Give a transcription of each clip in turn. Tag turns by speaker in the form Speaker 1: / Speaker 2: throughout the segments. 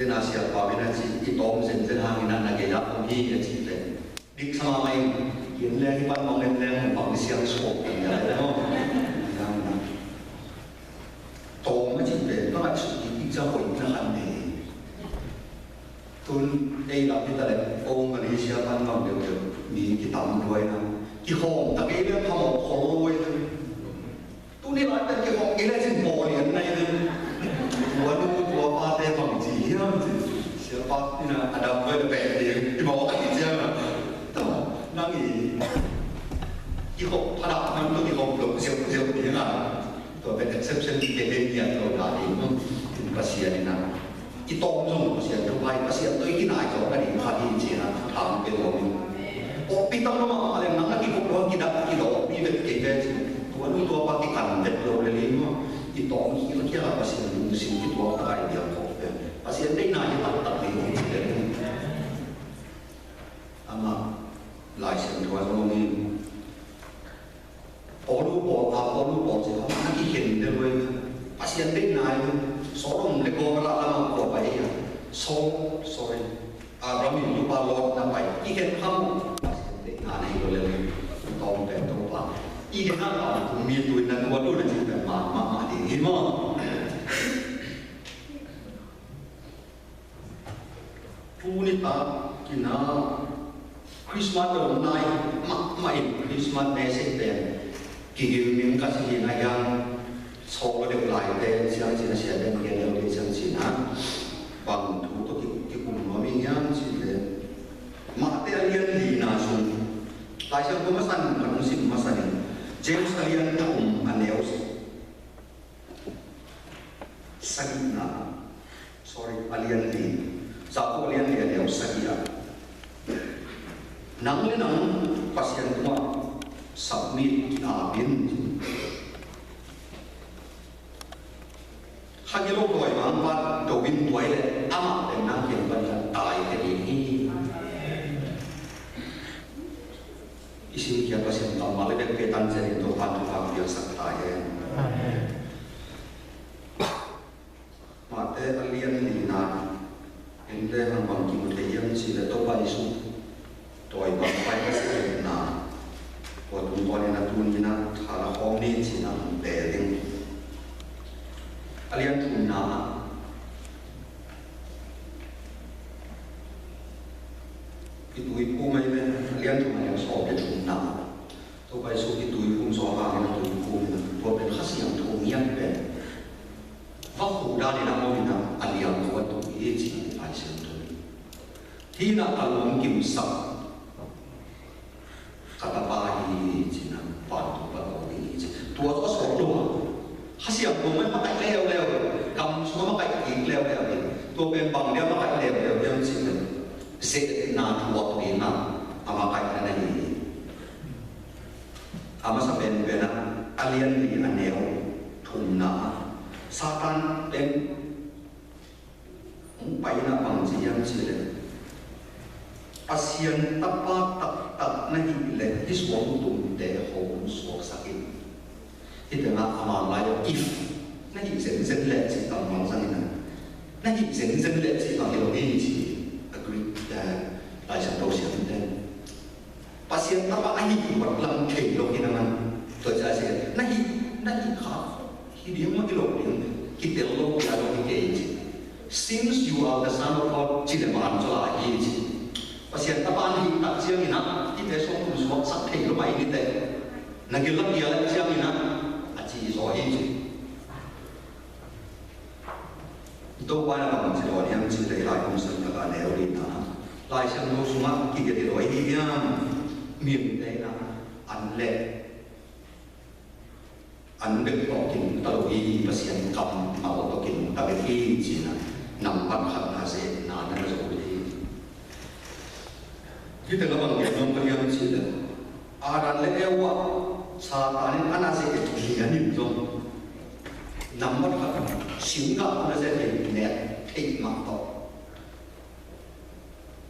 Speaker 1: tên Asia và bên Asia ít tóm dần hàng nghìn năm cái công ty là chỉ là đi sang mai hiện lên bắt mong lên bằng xiang sụpอย่างเงี้ยแล้วtóm nó chỉ để nó lại sự ý cho hội nó hẳn thì tuần đây là cái là ông Malaysia ban bằng đềuมีกี่ตำด้วยนะกี่ห้องตะกี้เรื่องทำของรวยตู้นี้ร้านแต่กี่ห้องกี่ได้ถึงโมเนี่ยในตัวนู้ตัวปลาเต้บางจีเสียปลาที่น่ะอันดับด้วยแปดเดียวที่บอกว่ากี่เจ้าต่อนั่งอีกี่ห้องผนังมันต้องกี่ห้องหลงเสียวนี่นะตัวเป็น exception ที่เป็นอย่างเราได้ถึงภาษีนี่นะที่ตรงส่งภาษีตัวไปภาษีตัวที่ไหนก็ไม่ได้พาที่จีนทำเป็นตัวนี้โอ้ปีตั้งมาอะไรนั่งกี่พวกเรากี่ดับกี่โลมีเป็นเก่งแค่ตัวนู้นตัวปฏิกันเด็ดโลเลยมั้งที่ตรงที่เราเที่ยวภาษีลุงสิ่งที่ตัวตายเดียวก็เป็นภาษีได้นายตัดเลยที่เด็ดอามาหลายเส้นตัวตรงนี้พอรู้บอกจะเขานักที่เห็นได้เลยภาษีได้นายสองเล็กโกระละมาขวบไปอ่ะsorry เรามีอยู่บาลอดนั่นไปอีกแค่ทำภาษีได้นายก็เลยตรงแต่ตรงปากอีกแค่นั้นมีตัวนั้นตัวนู้นจะแบบมาดีเห็นมั้ยผู้นิตากินนะคริสต์มาสตอนไหนไม่คริสต์มาสในเซนเตนกี่มีมันก็สิ่งอะไรอย่างโซ่ก็เด็กหลายเตนเสียงจีนเสียงเด็กเดียวเดียวเสียงจีนนะบางทุกตัวที่กลุ่มว่ามีอย่างจีนเลยมาเตอร์เรียนดีนะส่วนหลายเช่นก็มาสั่นมันสิ่งมาสั่นเจมส์เรียนทุ่มอันเดียวสักนะ sorry เรียนดีจากคนเรียนเดียวสักอย่างนังเลยนังภาษาตัวสับมิดอาบินข้าจะลงดอยบางวันตัววินตัวเลยอามาเป็นนักเขียนบรรยายตายกันอีกที่อิสิเกียภาษาต่อมาเลยเป็นเกตันเจริญตัวพันธุภาพเดียวสักตายเองมาเตอเรียนดีนานเห็นได้บางบางกิมเทียมสิเลตัวไปสุดดอยบางไปก็เสียนานพอตุนตัวนี้นะตุนนี่นะถ้าเราห้องนี้สินะเด็ดเรียนทุนนาที่ตุยผู้ไม่เป็นเรียนทุนยังสอบเป็นทุนนาตัวไปสู่ที่ตุยผู้สอบมาเป็นตุยผู้ตัวเป็นข้าศึกทุนยังเป็นว่าหูด้านนี้นะมองนะอันเดียวตัวตุยจีไปเสียตุยที่นักอารมณ์กิมสักกตาบาฮีจีนะปานตุปะโอฮีจีตัวก็สอบตัวข้าศึกผมไม่มาไต่แล้วกำชัวมาไต่อีกแล้วตัวเป็นบังเดียวมาไต่แล้วยังสิเสด็จนาทัวตัวนี้นะอามาไต่อะไรนี่อามาสับเป็นนะอาเลียนดีอันเดียวทุนนาซาตานเป็นไปนะบางทียังสิเลยอาเซียนตับปะตับนั่นอีกเลยที่สวมตุ่มเตะหงสวมสักอินที่แต่ละอามาลายอิฟนั่นอีกเส้นเล็กสิตอนมองสักนิดนั่นอีกเส้นเล็กสิตอนที่เราเห็นสิagree แต่หลายชั้นเราเสียงเด่นภาษาตับปะไอ้ที่วัดลำเข่งเราเห็นมันตัวใจเสียนั่นอีกขาที่เดียวมันที่เราเดียวคิดเดียวเราอยากเราเห็นสิ since you are the son of God จิตมันจะลายสิภาษาตับปะนี่ตัดเสียงนี่นะที่เป็นสองคนสวมสักเข่งเราไม่ได้แต่นักเรียนรับเดียวเสียงนี่นะอาจีสอยสิตัววันละบางทีเราเนี่ยมันจะได้หลายคนสังกัดการเลี้ยงดีนะหลายชั้นเราสมัครกิจการเราเองมีได้นะอันเล็กอันเด็กต่อกินตลอดยี่ภาษาคำมาต่อกินตะเกียบจีนะนำบัตรขับภาษานานนั่นเราจะดีที่แต่ละบางอย่างน้องก็ยังสิเลยอารันเลี้ยว่าซาตานี่อันนั้นสิเกี่ยนิ่มจงนำบัตรขับสิงห์ก็จะเป็นเน็ตติดมาต่อ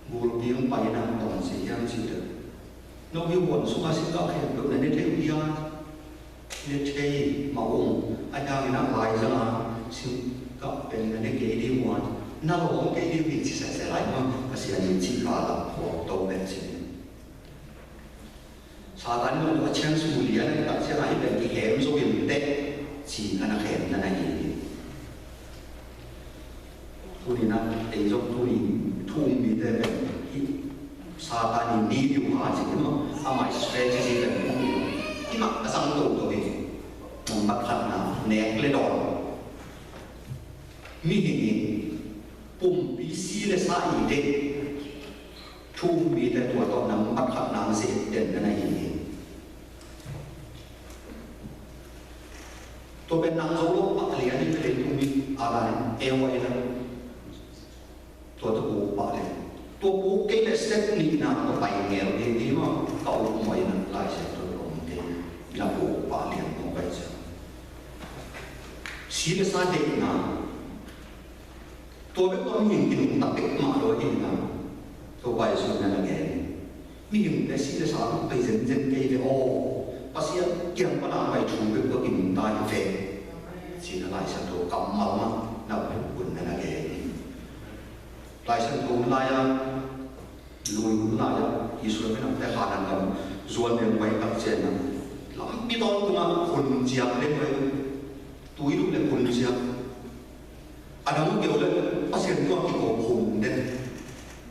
Speaker 1: บูรพีของไปนั่งตอนสิยังสิเลยนกยูบนสุภาษิตก็เห็นแบบในเทวดาในเทมาองค์อาจารย์นั่งลายซะมาสิงก็เป็นในเกดีวัน na lo cái điều gì sẽ lại mà bác sĩ chỉ cả là của tôi về gì sa tan nó có chance xử lý này bác sĩ lại về cái hẻm số biển tết chỉ là hẻm là này tôi đi nằm để giống tôi thu bị thế này sa tan đi điều hòa chỉ nó mà stress gì vậy cái mặt nó sang tụ rồi mình bắt khăn nào nẹt lên đòn mi hìnhปุ่ม BC และสายเด็กทุ่มมีแต่ตัวตอนนั้นปักขับน้ำเสียเด่นกันในนี้ตัวเป็นนางโซโล่ปักเหลียนี่เป็นทุ่มมีอะไรเอวไว้นะตัวตะปูปะเลยตัวปูเกล็ดเซ็ตนี่นะตัวไปเงี้ยดีดีมั้งเก่าหน่อยนะลายเส้นตัวตรงนี้แล้วปูปะเลี้ยงลงไปเจ้าสีและสายเด็กนะตัวเป็นตัวมีหินตัดติดมาโดยหินนะตัวไปส่วนนั้นแกมีหินแต่สิ่งที่สามไปเส้นเกยโอภาษาเกี่ยงปนามไปชูเป็นตัวหินตายเฟสิ่งอะไรสักตัวกำมามานับเป็นบุญนั่นแกหลายสักตัวหลายลุยหลายอิสุเป็นแต่ขานันกันส่วนเดียวไปกับเจนนะหลังปีตอนตัวคนเจียบเล็กไปตัวอีลูกเล็กคนเจียบอันนั้นเกี่ยวเลยภาษาตัวที่โกหกเด่น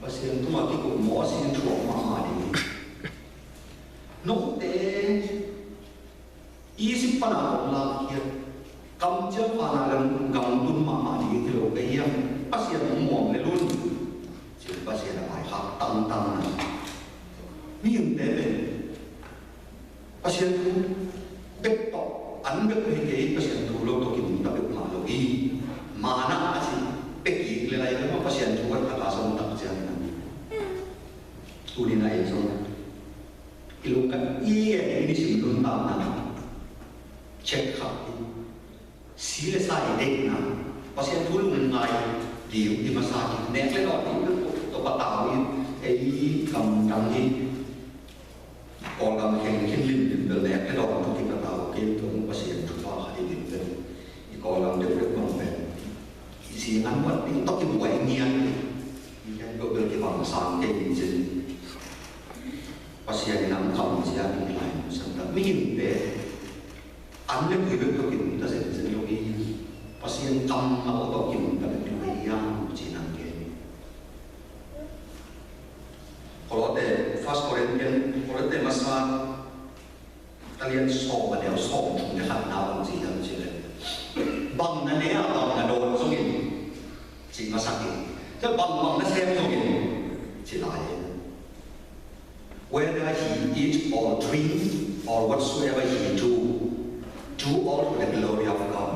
Speaker 1: ภาษาตัวที่โกหมอสิ่งชั่วมาดีนกเต20 ปันของเราเกี่ยกำเจ้าปานาลังกำตุนมาดีที่เราไปเยี่ยมภาษาหมอมในรุ่นชื่อภาษาอะไรครับตั้งนะนี่ยังเด่นภาษาตัวเป็ดต่ออันเป็ดให้เกี่ยภาษาตัวเราตัวกินตับเป็ดมาเราอีmana aja pergi lelai itu apa pasien tua kata asal tak jalan tu di naik semua ilukan iya ini sebelum tanah cek hati sila saya dekna pasien tu lungai di masa ini nek lelai itu topat tahu ini kamdang ini orang yang kirim di nek lelai itu kita tahu kita pasien tua hati di orang dia berkomenสิ่งนั้นว่าต้องกินไหวเงียนมีการก็เกิดที่บางสารเก่งจริงภาษาในน้ำคำเสียงหลายสำหรับไม่ยินเป๊ะอันนี้คือเรื่องตัวกินแต่เสร็จจะโยกีภาษาคำมาต้องกินแต่เป็นวิญญาณจีนังเก่งพอเราแต่ First Corinthians พอเราแต่มาสอนตะเลียนสอบมาแล้วสอบถึงนะครับน้ำจีนังจีเลยบางนั่นเนี่ยบางนั่นโดนส่งอินจีมาสักอินจะบางนั่นเซมส่งอินจีลาย whether he eat or drink or whatsoever he do all to the glory of God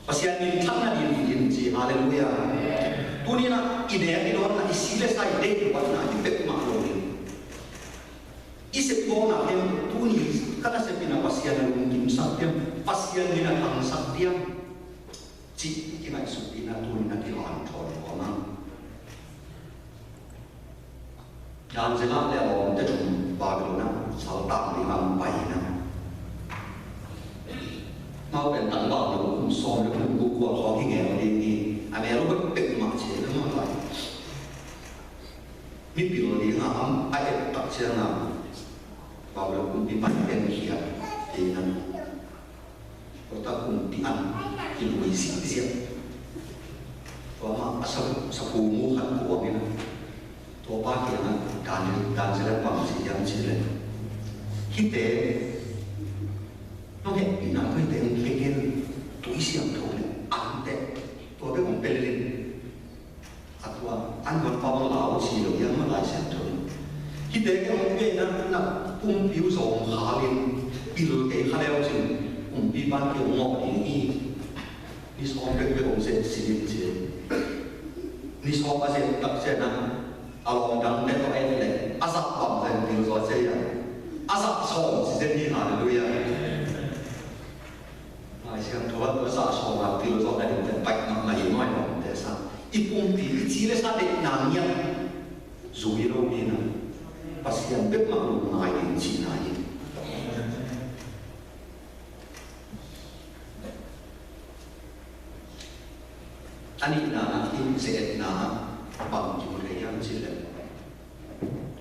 Speaker 1: ภาษานี้ทั้งนั้นอินจีฮาเลลูยาตัวนี้นะอินเดียที่โดนนะอิสิเลสไซเด็กวันนั้นอิเป็ดมาโลกินอิสิโกนะเพียงตัวนี้ขณะเสพนะภาษาเนี่ยกินสักเพียงภาษาเนี่ยนะทางสักเพียงจีที่ไหนสุดที่นั่นตัวนี้นั่นที่หลานชนของมันยามเสร็จแล้วจะจุ่มบาบิโลนะสาวตามที่มันไปนะเมื่อเป็นต่างบ้านเราซ้อมแล้วมันกลัวท้องที่แง่เราดีๆอันนี้เราก็เป็นหมาเชื่อแล้วมันไปมีปีเราดีนะไอ้ตัดเชื่อนะบาบิโลคุณปีมันเป็นเขียนดีนั้นเราต้องคุณปีอันที่ลุยสิ่งเสียตัวมาสับปูมูขันตัวนี่นะตัวป้าเกี่ยนะการแสดงความสิ่งยังชื่อเลยคิดเตะน้องเห็นปีนั้นเคยเตะเก่งตัวเสียงถูกเลยอันเตะตัวเป็นของเป็นเลยอันว่าอันมันพอมันเหลาสีเหลืองมันลายเสียงถูกคิดเตะแค่ของเป็นนั้นนะปุ่มผิวสองขาเรียนปีเลยเตะขาแล้วจริงปีบ้านเกี่ยวงอกอย่างนี้นี่ซ้อมเป็นของเสร็จสิ่งเสียนี่ซ้อมมาเสร็จตัดเสร็จนะเอาลองดังได้ก็ไอ้เลยอาสับบังเลยถึงตัวเสียอาสับซ้อมสิ่งที่หาเลยอ่ะไอ้เสียงตัวอาสับซ้อมมาถึงตัวได้ถึงไปมาเห็นน้อยหน่อยแต่สักอีปุ่มปีที่เลยสักเด็กนานเนี่ยจูบิโรมีนะภาษาเป็นมาลูกนายดินชีนายอันนี้นะที่ sẽ na bằng chủ thể yang chỉ là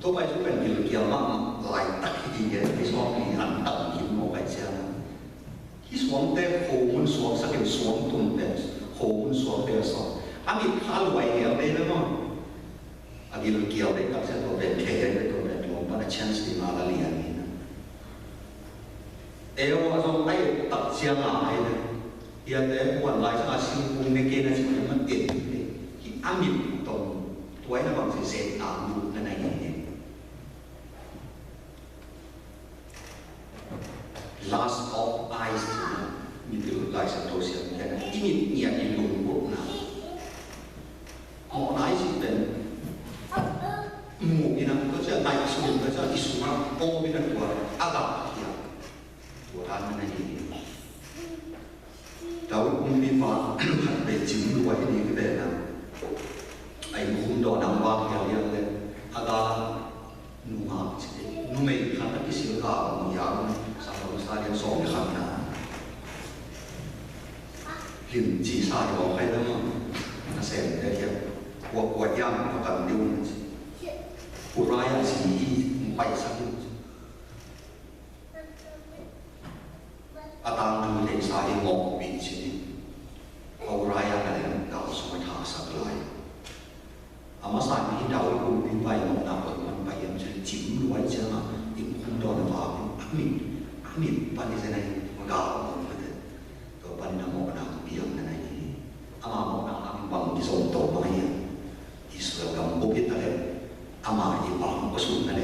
Speaker 1: tôi bây giờ cần nhiều kiểu mà lại tắc gì cái số này ăn tận những một cái gì đó cái số thế hồ muốn số sắc cái số tụng thế hồ muốn số thế số anh bị khá loại kiểu đấy đúng không anh bị kiểu đấy các sẽ tôi về thế đấy tôi về tôi bắt chance đi mà là liền này eo ở trong tay tập chiang lại đấy hiện tại quan lại cho sinh cùng cái kia là chỉ là mất tiền thì anh bị tổng tuổi là bằng sẽ làm đủ cái này last of eyes như từ lại sẽ tôi sẽ cái này ít nhẹ nhẹ lùng bộ nào họ nói gì đến mù như nào có sẽ đại xuống có sẽ đi xuống ô bên đó ác đạo thì của anh này đâu cũng đi vào để chứng đuổi đi cái đề nào anh cũng đòi nằm vào theo liền lên aga nu ha nu mày khăn cái siêu cả một dạng sao nó sai đến số khăn na liền chỉ sai bỏ hay lắm nó xem cái kia của giang nó cần điều của rai chỉ bay sang atang tu le sai ngọc bị chỉ cầu rai cái này đạo số thả sắc lại mà sai mình đầu cũng bị bay một nào mình bay em chỉ chìm đuổi chứ mà những không đó là vào mình ban cái này mà gạo một cái rồi ban nào một nào biển này mà một nào ăn bằng cái số tổ bao nhiêu Israel cầm bút biết đấy mà chỉ bằng có số này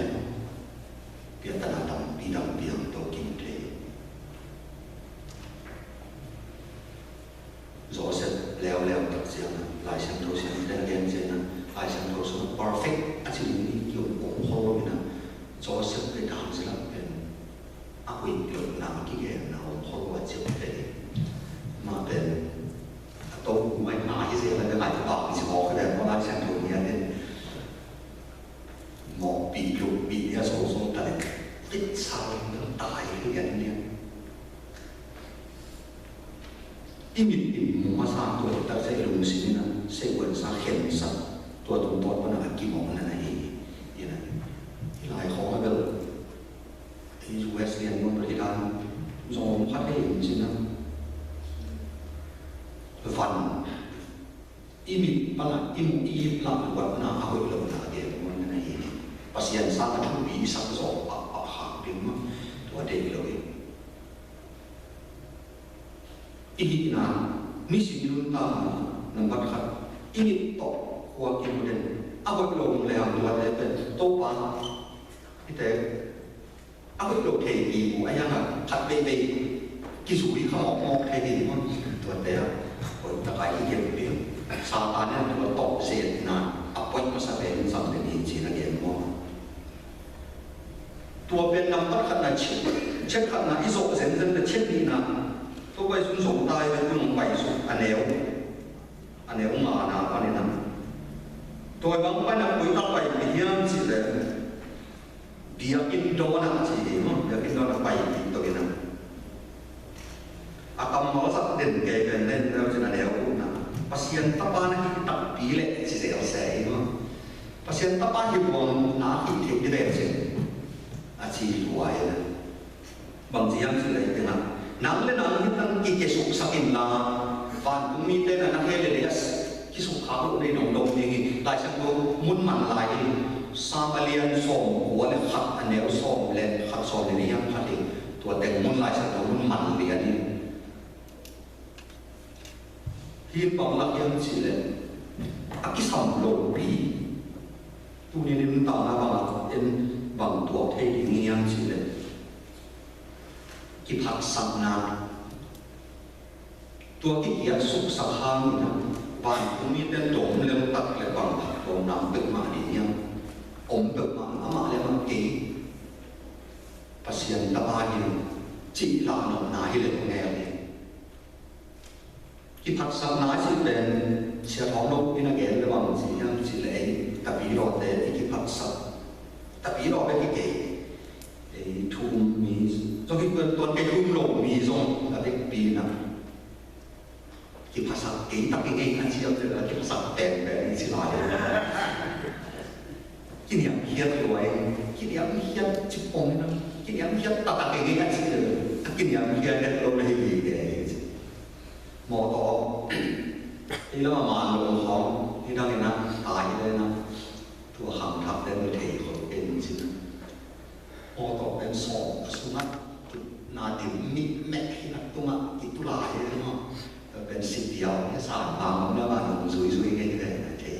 Speaker 1: biết ta là đồng biển tổ kinh tế rồi sẽ leo tập diện lại xem tôi xem đây là gì nè lại xem tôi số perfect à chỉ những kiểu ủng hộ như nè rồi sẽ cái đàn sẽ làเป็นáp dụng được nào cái gì nào ủng hộ và chịu thế màเป็นtôi cũngไม่มาที่เสียแล้วก็หลายต่อที่บอกก็ได้เพราะว่าฉันถูกเนี่ยเป็นหมอปีลุกปีเนี่ยโซ่แต่ติดสาวแล้วตายที่อย่างนี้ที่มีมุมาสามตัวแต่ใช้ลุงสินะใช้วันสาเข็มสักตัวตรงๆมันอะไรกี่โมงนั่นเองอย่างนั้นหลายของก็เลยที่ยูเอสเรียนมันบริการส่งพัดให้เห็นสินะฟันอีมีปัญหาอีมุอีหลับวันน่าเอาอีกแล้วน่าเกี่ยวกับมันนั่นเองปัสยันสร้างทุบีสักสองปะหางดึงมาตัวเด็กเลยอีน่ะมิสิลุนตานังบัดขัดอีนี่ตกหัวกินเด่นเอาไปลงแล้วตัวเด็กเป็นโต๊ะปลาที่แต่เอาไปลงเทกีกูไอ้ยังอ่ะขัดไปกิสุยเขาออกเทกีมันตัวเด็กคนตะไคร้เก็บเบี้ยซาตานเนี่ยตัวตกเสียนะอัปปอยมาสเปนสัมเดนีจีนเดียนมั่วตัวเป็นนำตัดขนาดเช่นขนาดอิโซเซนเซนเช่นนี้นะตัวไปสุ่มส่งตายไปตัวมึงไปสุ่มอันเนวมาหนาอันนี้นะตัวบางไปนับปุยตั้งไปเยี่ยมสิเลยเดียกินโดนสิมั้งเดียกินโดนไปตัวนี้นะอาการมาสักเด่นแก่กันเล่นแล้วจะนั่นแล้วนะpasien tapa na kita pile si sel sei no pasien tapa hi bon na ki the ki de se a chi luai na bang jiang si lai tena nang le nang hi tang ki ke suk sakin la van kum mi te na he le yes ki suk kha ro nei dong dong ni lai sang do mun man lai sa malian som wa le khat aneu som le khat som ni yang khat ni tua teng mun lai sang do mun man lian niที่ปองลักยังสิเลอากิสัมโลปีตัวนี้นี่มันต่างนะบางตัวเทยงยังสิเลกิพักสังนาตัวกิเกียสุขสังหารนี่นะบางตัวนี้เป็นตัวเรื่องตักเลยบางตัวน้ำเป็นมาดียังเป็นมาอาเลยมันเก๋ปัสยันตะบายินจีลาหนอนาฮิเลงแง่ที่พักสังนาสิเป็นเชื้อท้องโรคที่นักเรียนระหว่างสิ่งที่สิ่งเหล่านี้รอแต่ที่พักสังแต่ปีรอไปที่เก๋ทุ่มมีตอนที่เกิดตัวเก๋ทุ่มโลกมีส่งแต่ที่ปีนั้นที่พักสังเก๋ kỹ tắc cái anh chị em là cái sắc đèn về đi xin lại cái niệm hiết rồi cái niệm hiết chụp ông nó cái niệm hiết tắc cái anh chị rồi cái niệm hiết cái lâu này gì để mò to thì nó mà lồng hóng thì đang cái tài đây nè thua hàng thập đến người thầy của cái gì mò toเป็นสองสุนัขนาดิมิแม่ที่นักตัวมากิตุลายเลยเนาะเป็นสิ่งเดียวที่สามบางแล้วมันซุยๆกันเลยที่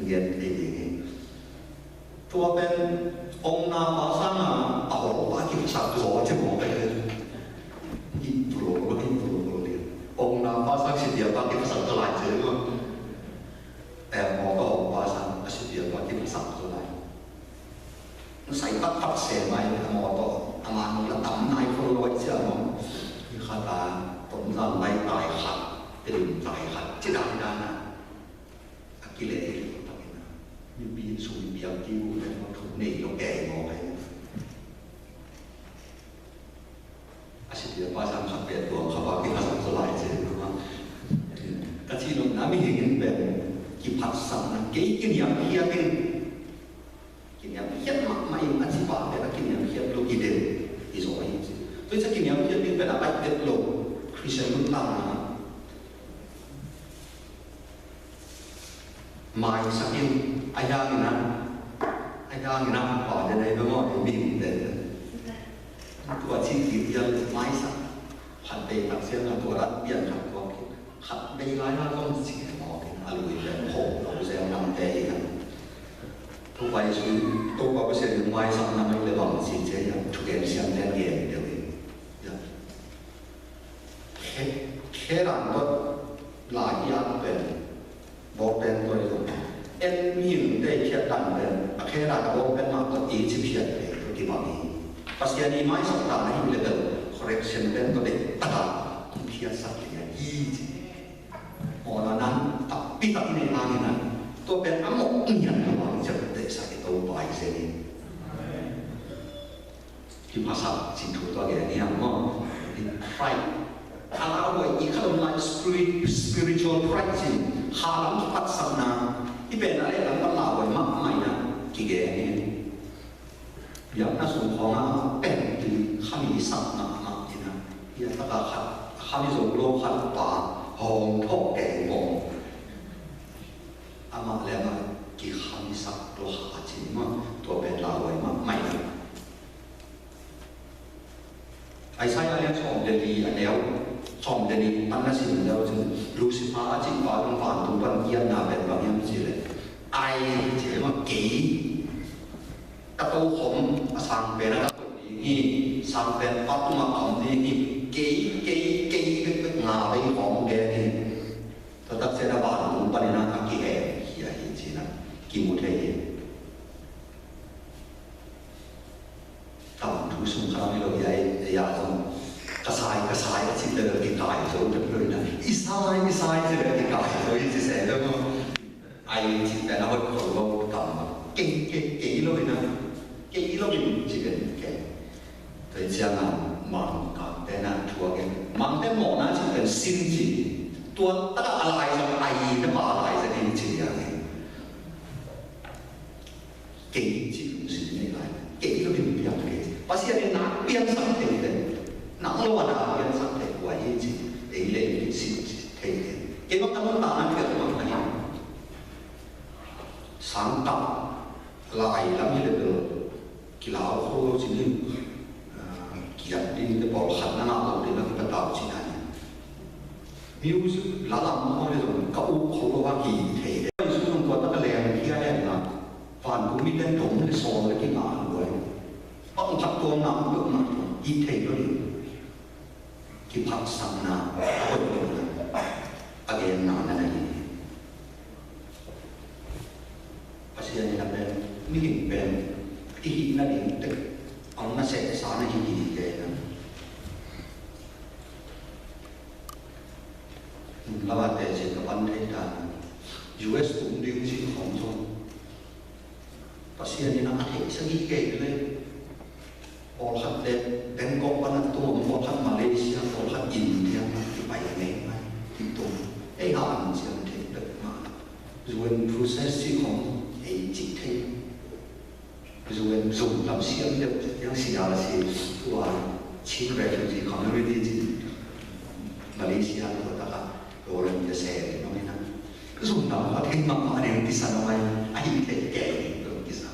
Speaker 1: เรียนได้ดีตัวเป็นองค์นาภาษาอ่ะเอาปากิจสักตัวจะบอกไปเลยอินโทรเลยองค์นาภาษาสิ่งเดียวปากิจสักตัวหลายเจอเนาะแต่หมอก็ภาษาสิ่งเดียวปากิจสักตัวหลายใส่ตัดตัดเสียไปหมอต่ออามาหนูละต่ำนายคนรวยเชื่อหมอที่ขาตาต้นรันใบตายขัดตื่นตายขัดที่ได้ด้านน่ะกิเลสที่เราทำนะมีปีนสูงเบียร์กิ้วเป็นวัตถุนี่เราแก่หมอไปอาชีพเดียวภาษาขัดเปลี่ยนตัวเขาบอกที่ภาษาสลายเจอหรือว่ากระที่ลงน้ำไม่เห็นแบบกิพัดสัมนะเกี่ยกินอย่างเพี้ยเป็นKinh nghiệm mặc mày ăn chỉ bảo để là kinh nghiệm lúc gì đều thì rồi tôi sẽ kinh nghiệm đi về là bạch đẹp lộ khi sẽ luôn làm mai sáng yêu ai đang năm bỏ đến đây với mọi người mình để tôi chỉ kịp giờ mai sáng hạt đầy đặc sản là tôi đã biển hạt có hạt đầy lái là không chỉ bỏ cái là lùi về hồ nó sẽ nằm đầy tôi quay xuống tôi có cái xe ngoài xong năm ấy là bằng gì chứ chụp em xem đen đèn đều thế là nó lại ăn về bộ đen tôi rồi em nhìn đây thiệt đằng về thế là bộ đen mà có ý chụp thiệt về tôi đi bằng đi bác sĩ đi máy xong ta này là được correction đen tôi để tất cả thiệt sắc thì ý họ là nắn tập pi tập này là như này tôi bên ấm một nhận là bằng chất để sai cái tàu bài xe điที่ภาษาสินทุตัวแกนี่ฮะว่า pride ถ้าเราไว้อีกคำว่า spiritual pride สิหาลังพัฒนาที่เป็นอะไรหลังตลาดไว้มากมายนะกี่แกนี่อย่างน่าสงสารเป็นที่ข้ามีสักนักนักนี่นะอย่างตลาดข้ามีสงโลกขัดป่าห้องทบแก่บงอามาแล้วมากี่คำสักตัวหาจริงมั้งตัวเป็นลาวไว้มากไม่ไอ้ใช่อะไรชมเดลีอันแล้วชมเดลีตั้งแต่สิ่งแล้วจึงรู้สึกว่าจริงว่าต้องผ่านตัววันเยี่ยมนาเป็นแบบนี้ไม่ใช่เลยไอ้เจ๋งว่ากี่กระตูผมสั่งเป็นกระตุกนี่สั่งเป็นปัตตุมาของนี่กี่เป็นงาไปของแกนี่ตัวตัดเส้นบาทตัวปนินาทักกี่แห่กี่มุดเลยทำทุกสงครามที่เราใหญ่ยาต้องกระสายก็สิ่งเดิมที่กายโซ่จะเลยนะอีสายจะเลยที่กายโซ่ที่เสียแล้วก็ไอ้สิ่งแต่ละคนเขาทำเก่งเลยนะเก่งเลยจริงๆเก่งแต่เจ้ามันมันกับแต่นั้นทัวร์กันมันแต่หมอนะที่เป็นสิ่งที่ตัวตั้งอะไรจะไอ้จะมาอะไรจะดีจริงอย่างนี้เก่งจริงสิ่งนี้อะไรเก่งก็เป็นอย่างนี้ภาษาเนี่ยนักเรียนสังเกตเลยนักโลกนักเรียนสังเกตไว้จริงเอเล่สิ่งเท่เก่งก็ตั้งแต่นั้นเกิดมาอะไรสังกัดลายแล้วมีเลยกีฬาโค้ชนี่เกียรติที่บอกขันหน้าเราเลยแล้วก็ตามสิ่งนั้นมิวสิกหลังๆเขาเลยก็อุ้มเขาว่ากี่เท่ไม่ใช่ต้องตัวตั้งแต่แรงที่แรกนะผ่านภูมิเล่นถมในโซนและที่งานด้วยต้องทับตัวน้ำเยอะมากอีเทก็ดีที่พักสังนาคนเดียวเลยอาเกนนานนั่นเองภาษาเนี่ยเป็นไม่เห็นเป็นที่หินนั่นเองแต่เอามาเสกสารในหินแกนะแล้วว่าแต่สิ่งกับวันไทยกัน US ตุ้มดิ้งสิ่งของชนภาษาเนี่ยนักเทศสังเกตเลยพอขัดเด็ดแบงกอกวันตัวพอขัดมาเลเซียพอขัดอินเดียที่ไปไหนมาที่ตรง cái hàm chẳng thể được mà rồi process không ấy chỉ thấy rồi dùng làm xiêm được những gì là gì của chính refugee community Malaysia của ta rồi làm cái xe nó mới nè dùng nào có thêm mà họ đều đi sang ngoài anh thể kể được cái sao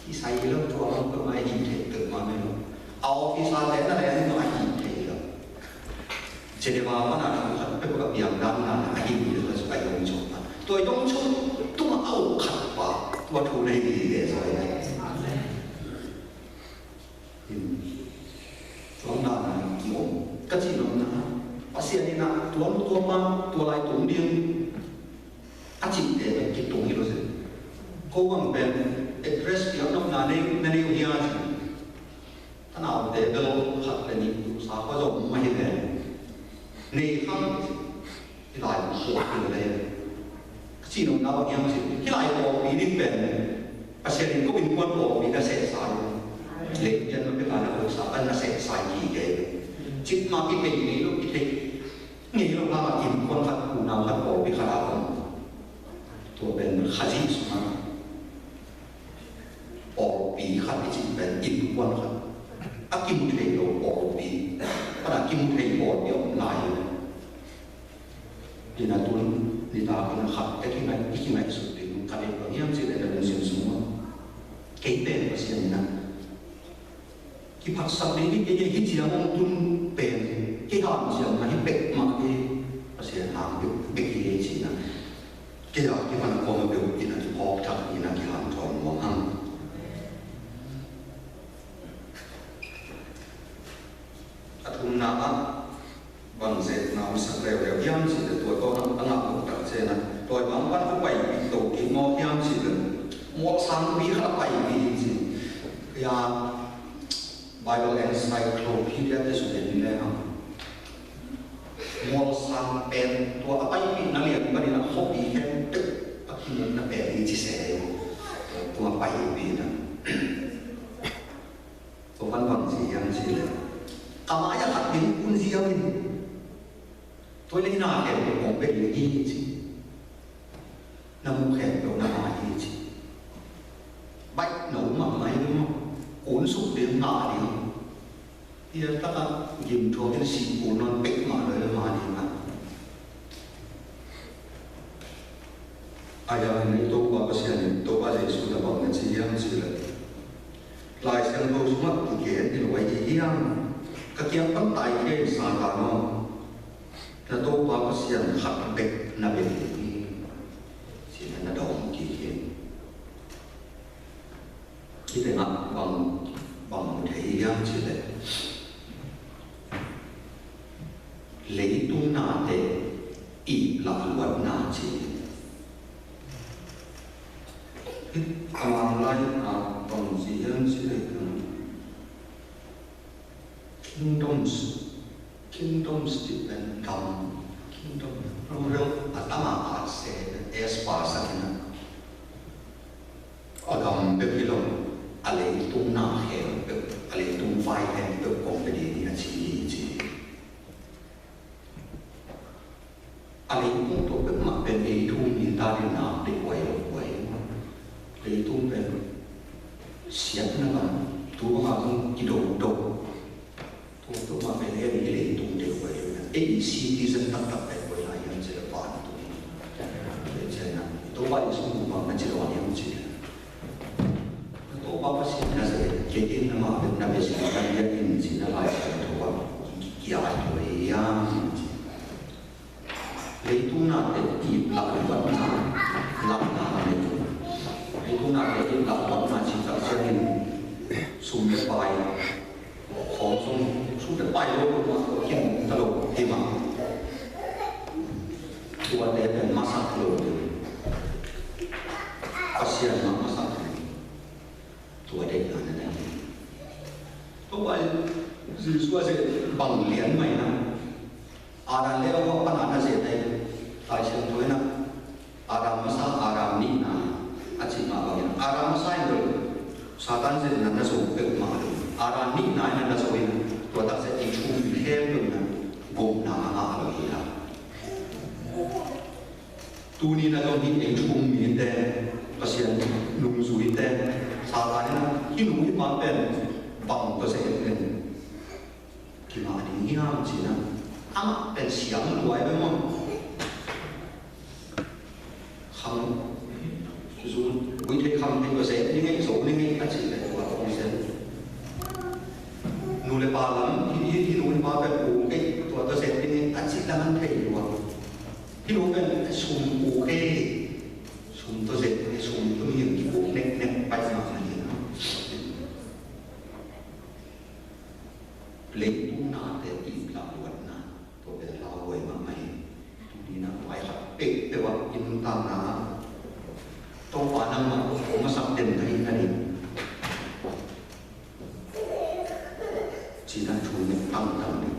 Speaker 1: khi sai lỡ cho nó có ai nhìn thấy được mà mình ao khi sai thế là anh nó anh thấy được chỉ để vào mà là nó phải có việc làm là anh nhìn được là phải dùng chung mà tôi dùng chung tôi mà ao khát vào tôi thu này thì để rồi này chúng ta là một cái gì nó là bác sĩ này là tôi lại tốn điên anh chị để cái tốn gì đó gì cô bằng bên address cái nó là nên yêu hiền ta nào để đâu thật là những sao có dùng mà hiện nay này không cái lại một cái này chỉ nó nào hiền gì cái lại một cái đi bên bác sĩ này có bình quân một cái sẽ sai lệ nhân nó cái là nó sao nó sẽ sai gì cái chính mà cái này nó cái thế nghĩ nó là im con thật cụ nào thật bỏ bị khá khôngตัวเป็นขจิสมาออกปีขัดจิตเป็นอินวันขัดอากิมุเทโลออกปีขณะกิมุเทโลเดียวหลายที่นั่นตัวนี่ตาเป็นขัดแต่ที่ไหนที่ไหนสุดที่ขัดเองก็ยังจะได้เดินเสียงสูงเก่งเป็นภาษาเนี่ยนะที่พักสักนี้ที่ยังฮิตเสียงองตุนเป็นที่ทำเสียงมันที่เป็ดมาที่ภาษาทางอยู่เป็ดที่เองนะcái đó cái phần của mình biểu hiện là họ thật như là cái hàng tròn mỏng hăng at hôm nào bằng dệt nào sắc đều đều hiếm chỉ là tuổi con ăn học tập dệt này tuổi bằng văn cũng bảy tổ kiến mò hiếm chỉ là mò sáng bí khá bảy bí gì cái Bible Encyclopedia cái số điện này không mol sang pen tua apa yang nak lihat bagi nak hobi kan tek akhirnya nak beli di sini tua apa yang bina tua kan bang siang sih kama aja kat bin pun siang ini tua lagi nak lihat mau beli ini sih namu khen đồ nama ini sih baik nấu mà mai đúng không cuốn sụp đến ngã đi thì ta là nhìn thua cái gì của nó bích mà lời mà đi mà ai là người tôi qua cái gì tôi qua gì sudah bằng cái gì yang gì là lại xem tôi xuống mắt thì kiện thì loại gì yang cái kia bắt tay cái sản phẩm nó là tôi qua cái gì khắc bích là bích chỉ là nó đồng kỳ kiện cái này bằng một thể yang gì đấy lấy tung nà để ý lạc luật nà chỉ cái làm lại bằng gì hơn chỉ là kingdoms depend on kingdom rural atama ase espa sakina agam bepilom ale tung nà hel ale tung vai hel be company ni chi anh cũng tổ chức mặt bên đi thu nhìn ta đi nào để quay để thu về xiết nó bằng thu mà không chỉ đồ thu mà về để thu để quay ấy citizen tập để quay lại những gì là phản để chơi nào tôi bay xuống mà mình chỉ lo những gì tôi bao bác sĩ là sẽ chế định nó mà bên này sẽ là những gì nó lại tôi kia thôi lấy tu nát để kịp lạc vật na lạc na lấy tu nát để kịp lạc vật na chỉ cần xem hình sum để bài khó sum để bài luôn mà hiện tao đâu thì mà tua đểเป็นมาสักluôn pasienมาสักtua để là này tôi bảo dù sao sẽ bằng liền mày na Adam leo ko panana se dai ai sen thoi na Adam sa Adam ni na achi ma ba Adam sa ndo Satan se na so pe ma Adam ni na na so ina to ta se ti chu he ndo na go na ma lo ina tu ni na dong hi eng chung mi te pasian lung zui te sa ta ni na hi lung hi ma pen bang to se pen ki ma ni hiam chi na ama pen siang luai be mo kham zu wi the kham te ko se ni ngai so ni ngai ta chi le wa ong se nu le pa lam hi nu le pa pe pu ngai to to se ni ta chi la man thei wa hi nu pen sum pu ke sum to se sum to hi ki pu nek nek pa ma ni lấy tu na để im lặng luận na tôi để lao về mà mày tu đi na phải học bể để vào in tam na tôi phải năng mà tôi mà sắp đến đây này chỉ là chủ mình tăng tăng đi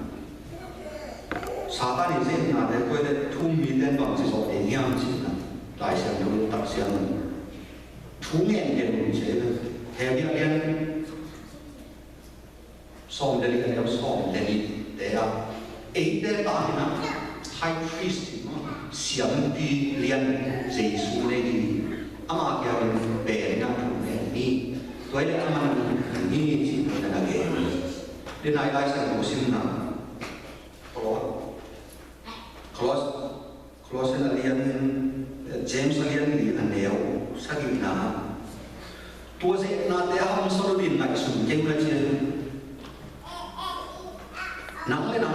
Speaker 1: sa ta đi xem na để tôi để thu mi đến bằng sự số để nhau chỉ là đại sang tôi tập sang thu nghe để mình sẽ theo như liên som dari kan yang som dari dia ada tahina high priest siam di lian Yesus lagi ama kaya bena tu ni tu ada aman ni si kita lagi dia naik lagi sang musim na kalau lian James lian ni aneo sakit na tu saya na dia ham solidin nak sum jenglah nang le nang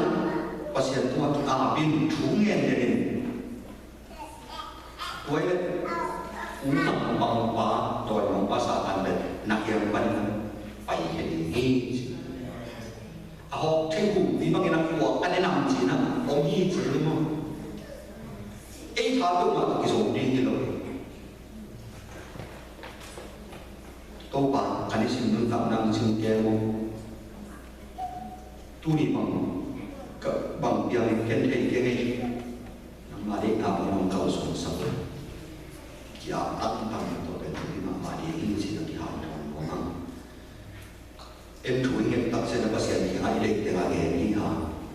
Speaker 1: pasien tua a bin thu ngen de ni toy le nang bang pa toy mong pa sa an le nak yang ban pai he ni a ho thei ku vi bang nak ku an nam chi na ong hi chi mo e tha tu ma ki so ni ni lo to pa kan sim nun tam nang chung ke mo tu ni bằng yang khen thầy cái này mà để nào mà cầu xuống sập kia tăng tăng tôi cái thứ mà để in chỉ là cái hậu thuẫn của mình em chú ý tập sẽ là bác sĩ thì ai để cái này đi ha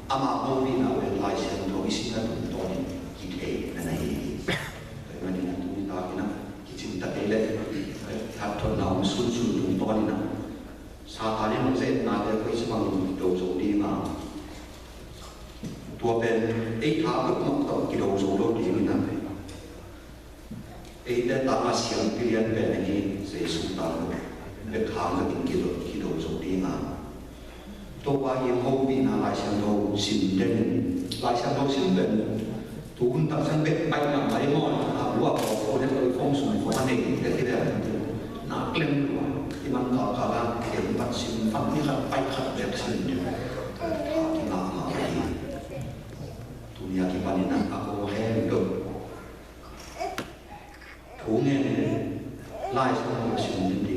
Speaker 1: ama không đi nào về lại xem thôi xin là tụi tôi chỉ thế là này vậy mà đi là tụi ta cái nào cái chuyện ta cái này thật thuận nào xuân xuân tụi tôi nào sao ta đi không dễ nào để cái sự bằng đầu số đi màตัวเป็นไอ้ท้าก็ต้องต่อกิโลสูงโลดีเหมือนกันไอ้ได้ตามมาเสียงเปลี่ยนเป็นอย่างนี้เสียสูงตามเป็นทางก็ถึงกิโลสูงดีมาตัวว่ายังคงมีนาลายเชียงโตสินเด่นลายเชียงโตสินเป็นทุกคนตั้งใจเป็นไปมาไม่มอดหาว่าพอคนได้เลยคงสูงกว่านี้แต่ที่แรกหนักเล่นกว่าที่มันต่อขาละเขียนปัดสินฟังที่ขัดไปขัดแบบสินเดียวที่มาtunia kipanina aku hendo tu ngen lai sama musim ini